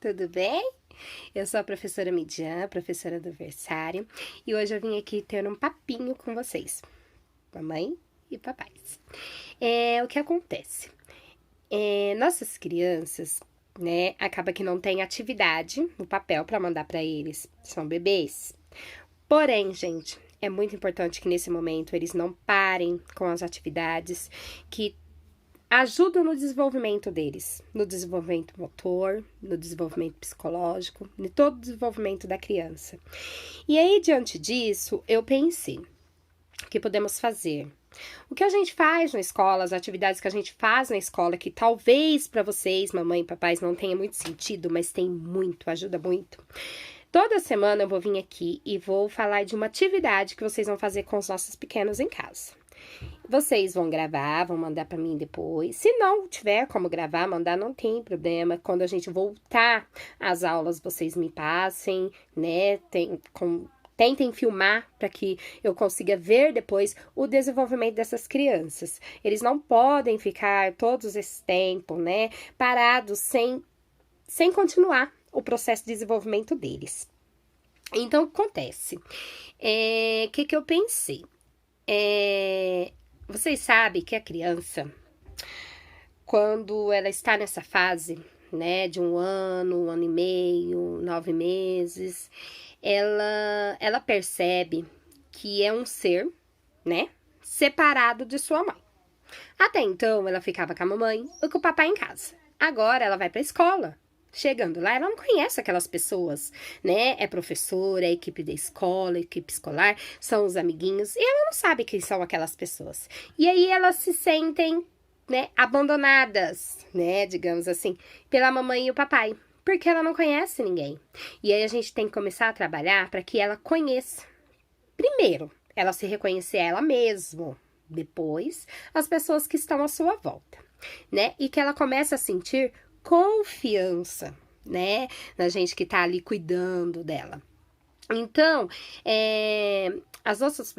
tudo bem? Eu sou a professora Midian, professora do Versário, e hoje eu vim aqui ter um papinho com vocês, mamãe e papais. O que acontece? Nossas crianças, né, acaba que não tem atividade no papel para mandar para eles, são bebês. Porém, gente, é muito importante que nesse momento eles não parem com as atividades que ajudam no desenvolvimento deles, no desenvolvimento motor, no desenvolvimento psicológico, em todo o desenvolvimento da criança. E aí, diante disso, eu pensei, o que podemos fazer? O que a gente faz na escola, as atividades que a gente faz na escola, que talvez para vocês, mamãe e papais, não tenha muito sentido, mas tem muito, ajuda muito. Toda semana eu vou vir aqui e vou falar de uma atividade que vocês vão fazer com os nossos pequenos em casa. Vocês vão gravar, vão mandar para mim depois. Se não tiver como gravar, mandar, não tem problema. Quando a gente voltar às aulas, vocês me passem, né? Tentem filmar para que eu consiga ver depois o desenvolvimento dessas crianças. Eles não podem ficar todos esse tempo, né, parados sem continuar o processo de desenvolvimento deles. Então, acontece. O que eu pensei? Vocês sabem que a criança, quando ela está nessa fase, né, de um ano e meio, 9 meses, ela percebe que é um ser, né, separado de sua mãe. Até então, ela ficava com a mamãe ou com o papai em casa. Agora, ela vai para a escola. Chegando lá, ela não conhece aquelas pessoas, né? É professora, é equipe da escola, equipe escolar, são os amiguinhos, e ela não sabe quem são aquelas pessoas. E aí elas se sentem, né, abandonadas, né, digamos assim, pela mamãe e o papai, porque ela não conhece ninguém. E aí a gente tem que começar a trabalhar para que ela conheça. Primeiro, ela se reconhecer ela mesma, depois as pessoas que estão à sua volta, né? E que ela comece a sentir confiança, né, na gente que tá ali cuidando dela. Então, as outras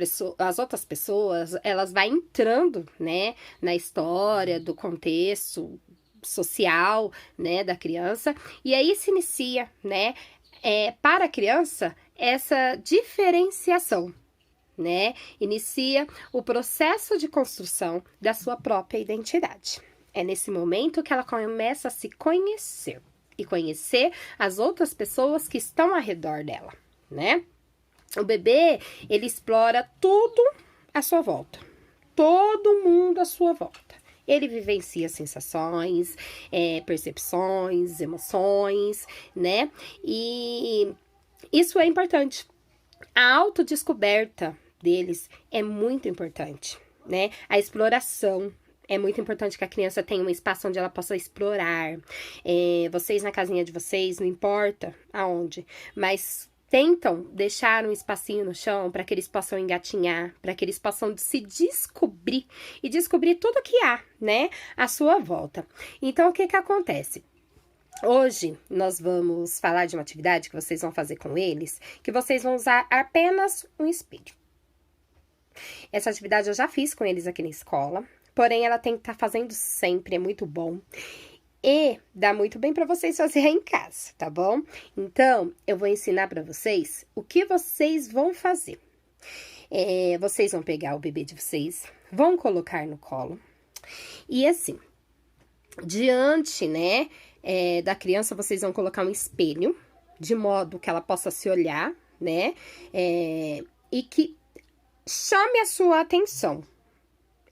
pessoas, elas vão entrando, né, na história, do contexto social, né, da criança, e aí se inicia, né, para a criança, essa diferenciação, né, inicia o processo de construção da sua própria identidade. É nesse momento que ela começa a se conhecer e conhecer as outras pessoas que estão ao redor dela, né? O bebê, ele explora tudo à sua volta, todo mundo à sua volta. Ele vivencia sensações, percepções, emoções, né? E isso é importante. A autodescoberta deles é muito importante, né? A exploração. É muito importante que a criança tenha um espaço onde ela possa explorar. Vocês na casinha de vocês, não importa aonde, mas tentam deixar um espacinho no chão para que eles possam engatinhar, para que eles possam se descobrir e descobrir tudo que há, né, à sua volta. Então, o que acontece? Hoje, nós vamos falar de uma atividade que vocês vão fazer com eles, que vocês vão usar apenas um espelho. Essa atividade eu já fiz com eles aqui na escola. Porém, ela tem que estar fazendo sempre, é muito bom. E dá muito bem para vocês fazerem em casa, tá bom? Então, eu vou ensinar para vocês o que vocês vão fazer. Vocês vão pegar o bebê de vocês, vão colocar no colo. E assim, diante, né, da criança, vocês vão colocar um espelho, de modo que ela possa se olhar, né? E que chame a sua atenção.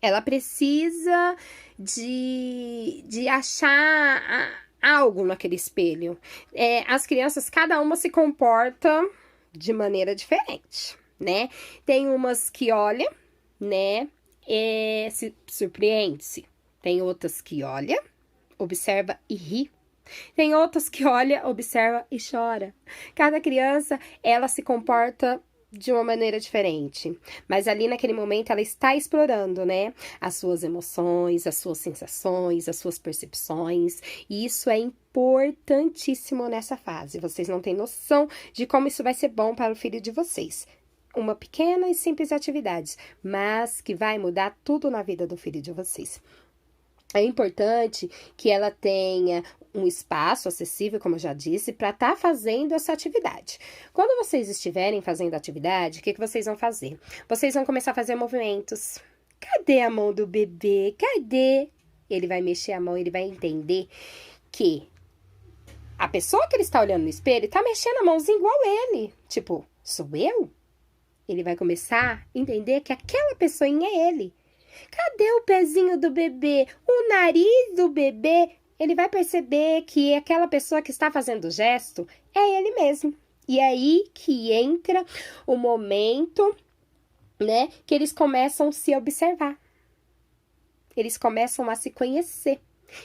Ela precisa de achar algo naquele espelho. As crianças, cada uma se comporta de maneira diferente, né? Tem umas que olham, né? Se surpreende-se. Tem outras que olha, observa e ri. Tem outras que olha, observa e chora. Cada criança, ela se comporta de uma maneira diferente, mas ali naquele momento ela está explorando, né, as suas emoções, as suas sensações, as suas percepções, e isso é importantíssimo nessa fase. Vocês não têm noção de como isso vai ser bom para o filho de vocês. Uma pequena e simples atividade, mas que vai mudar tudo na vida do filho de vocês. é importante que ela tenha um espaço acessível, como eu já disse, para estar fazendo essa atividade. Quando vocês estiverem fazendo a atividade, o que vocês vão fazer? Vocês vão começar a fazer movimentos. Cadê a mão do bebê? Cadê? Ele vai mexer a mão, ele vai entender que a pessoa que ele está olhando no espelho está mexendo a mãozinha igual ele. Tipo, sou eu? Ele vai começar a entender que aquela pessoinha é ele. Cadê o pezinho do bebê? O nariz do bebê? Ele vai perceber que aquela pessoa que está fazendo o gesto é ele mesmo. E é aí que entra o momento, né, que eles começam a se observar. Eles começam a se conhecer.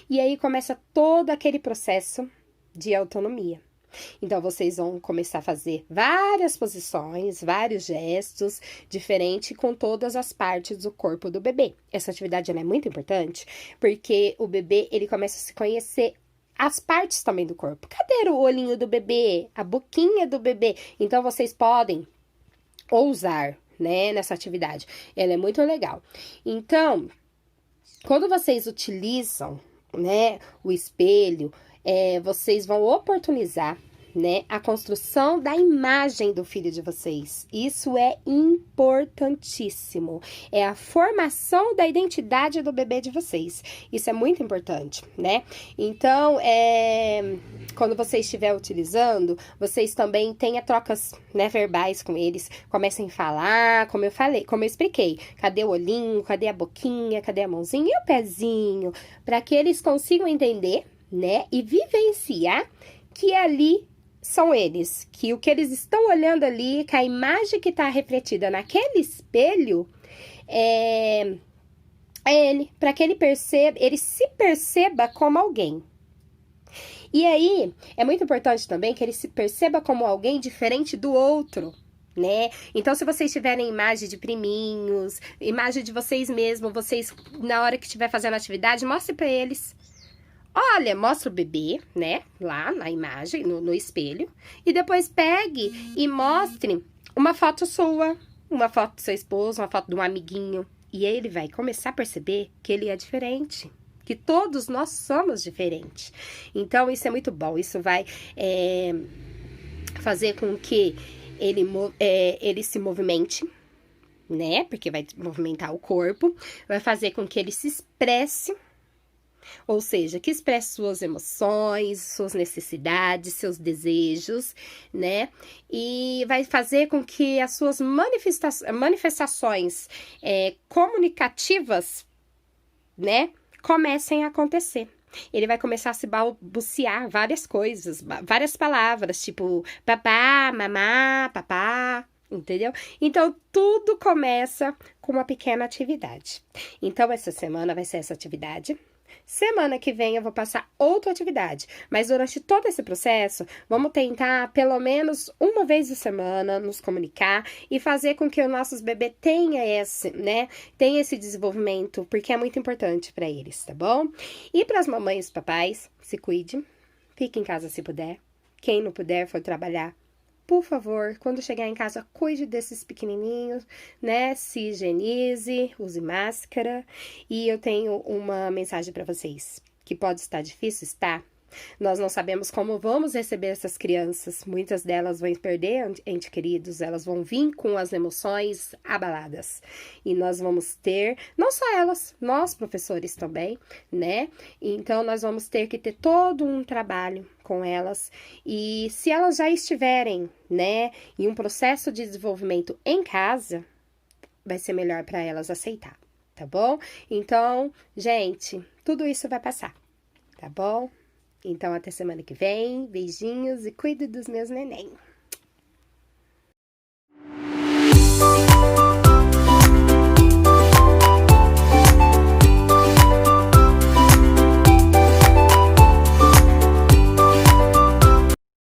E aí começa todo aquele processo de autonomia. Então, vocês vão começar a fazer várias posições, vários gestos, diferente com todas as partes do corpo do bebê. Essa atividade ela é muito importante, porque o bebê, ele começa a se conhecer as partes também do corpo. Cadê o olhinho do bebê? A boquinha do bebê? Então, vocês podem ousar, né, nessa atividade. Ela é muito legal. Então, quando vocês utilizam, né, o espelho, vocês vão oportunizar, né, a construção da imagem do filho de vocês. Isso é importantíssimo. É a formação da identidade do bebê de vocês. Isso é muito importante, né? Então, quando você estiver utilizando, vocês também tenham trocas, né, verbais com eles. Comecem a falar, como eu falei, como eu expliquei. Cadê o olhinho? Cadê a boquinha? Cadê a mãozinha e o pezinho? Para que eles consigam entender, né, e vivenciar que ali são eles, que o que eles estão olhando ali, que a imagem que está refletida naquele espelho é ele, para que ele se perceba como alguém. E aí, é muito importante também que ele se perceba como alguém diferente do outro, né? Então, se vocês tiverem imagem de priminhos, imagem de vocês mesmos, vocês, na hora que estiver fazendo atividade, mostre para eles. Olha, mostra o bebê, né, lá na imagem, no espelho. E depois pegue e mostre uma foto sua, uma foto do seu esposo, uma foto de um amiguinho. E ele vai começar a perceber que ele é diferente. Que todos nós somos diferentes. Então, isso é muito bom. Isso vai fazer com que ele se movimente, né? Porque vai movimentar o corpo. Vai fazer com que ele se expresse. Ou seja, que expresse suas emoções, suas necessidades, seus desejos, né? E vai fazer com que as suas manifestações comunicativas, né, comecem a acontecer. Ele vai começar a se balbuciar várias coisas, várias palavras, tipo papá, mamá, papá, entendeu? Então, tudo começa com uma pequena atividade. Então, essa semana vai ser essa atividade. Semana que vem eu vou passar outra atividade, mas durante todo esse processo, vamos tentar pelo menos uma vez por semana nos comunicar e fazer com que os nossos bebês tenham esse desenvolvimento, porque é muito importante para eles, tá bom? E para as mamães e os papais, se cuide, fique em casa se puder. Quem não puder for trabalhar, por favor, quando chegar em casa, cuide desses pequenininhos, né? Se higienize, use máscara. E eu tenho uma mensagem para vocês, que pode estar difícil, está? Nós não sabemos como vamos receber essas crianças. Muitas delas vão perder entes queridos, elas vão vir com as emoções abaladas. E nós vamos ter, não só elas, nós professores também, né? Então, nós vamos ter que ter todo um trabalho com elas. E se elas já estiverem, né, em um processo de desenvolvimento em casa, vai ser melhor para elas aceitar, tá bom? Então, gente, tudo isso vai passar, tá bom? Então, até semana que vem. Beijinhos e cuide dos meus neném.